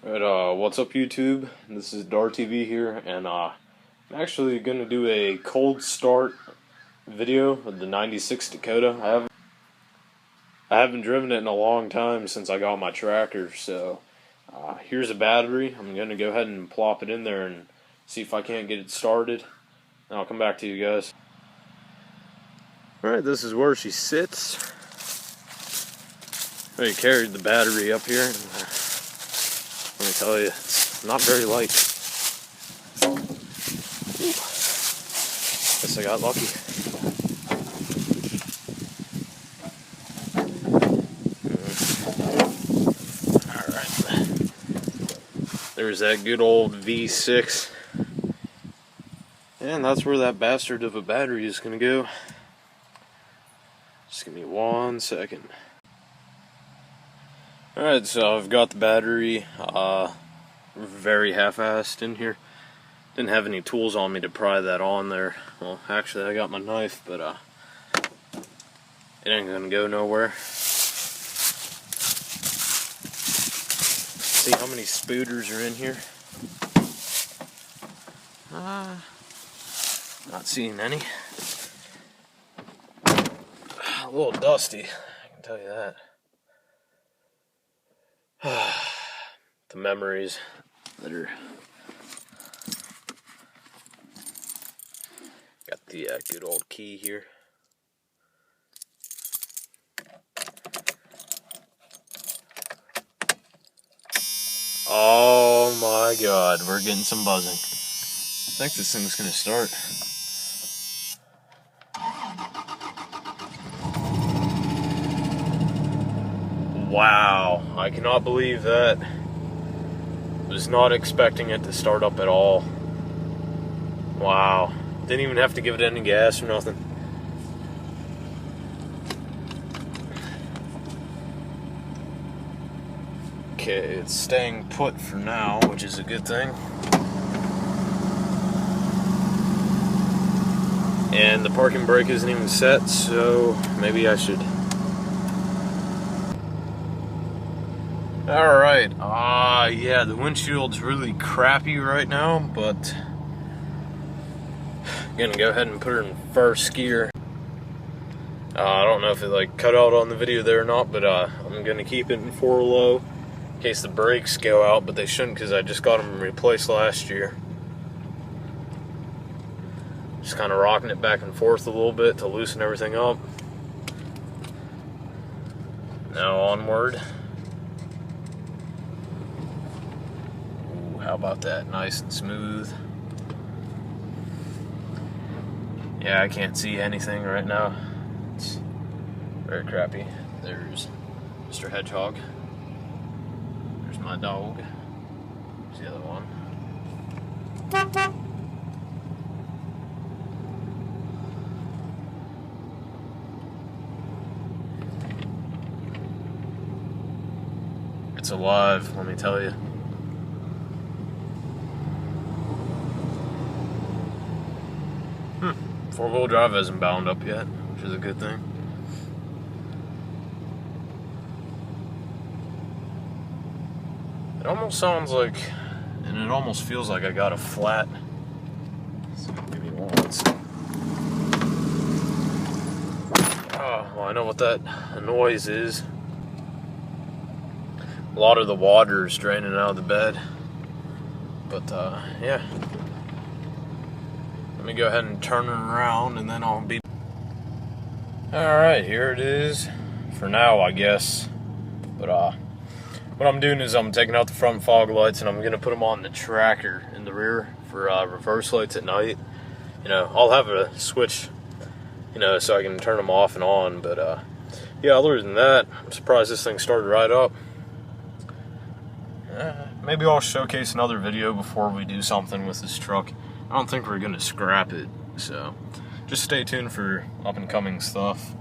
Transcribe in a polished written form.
Alright, what's up YouTube? This is DarTV here, and I'm actually going to do a cold start video of the 96 Dakota. I haven't driven it in a long time since I got my tractor, so here's a battery. I'm going to go ahead and plop it in there and see if I can't get it started, and I'll come back to you guys. Alright, this is where she sits. I carried the battery up here. Let me tell you, it's not very light. Guess I got lucky. Alright. There's that good old V6. And that's where that bastard of a battery is going to go. Just give me 1 second. Alright, so I've got the battery very half-assed in here. Didn't have any tools on me to pry that on there. Well, actually I got my knife, but it ain't gonna go nowhere. See how many spooters are in here? Not seeing any. A little dusty, I can tell you that. The memories that are got the good old key here. Oh my god, we're getting some buzzing. I think this thing's gonna start. Wow, I cannot believe that. Was not expecting it to start up at all. Wow, didn't even have to give it any gas or nothing. Okay, it's staying put for now, which is a good thing. And the parking brake isn't even set, so maybe I should. Alright, yeah, the windshield's really crappy right now, but I'm gonna go ahead and put her in first gear. I don't know if it cut out on the video there or not, but I'm gonna keep it in 4 low in case the brakes go out, but they shouldn't because I just got them replaced last year. Just kind of rocking it back and forth a little bit to loosen everything up. Now onward. How about that? Nice and smooth. Yeah, I can't see anything right now. It's very crappy. There's Mr. Hedgehog. There's my dog. There's the other one. It's alive, let me tell you. Four-wheel drive hasn't bound up yet, which is a good thing. It almost sounds like, and it almost feels like I got a flat. So give me one second. Oh, well, I know what that noise is. A lot of the water is draining out of the bed. But, yeah. Let me go ahead and turn it around and then I'll be... Alright, here it is. For now, I guess. But, what I'm doing is I'm taking out the front fog lights and I'm going to put them on the tracker in the rear for reverse lights at night. You know, I'll have a switch, you know, so I can turn them off and on. But, yeah, other than that, I'm surprised this thing started right up. Maybe I'll showcase another video before we do something with this truck. I don't think we're going to scrap it, so just stay tuned for up-and-coming stuff.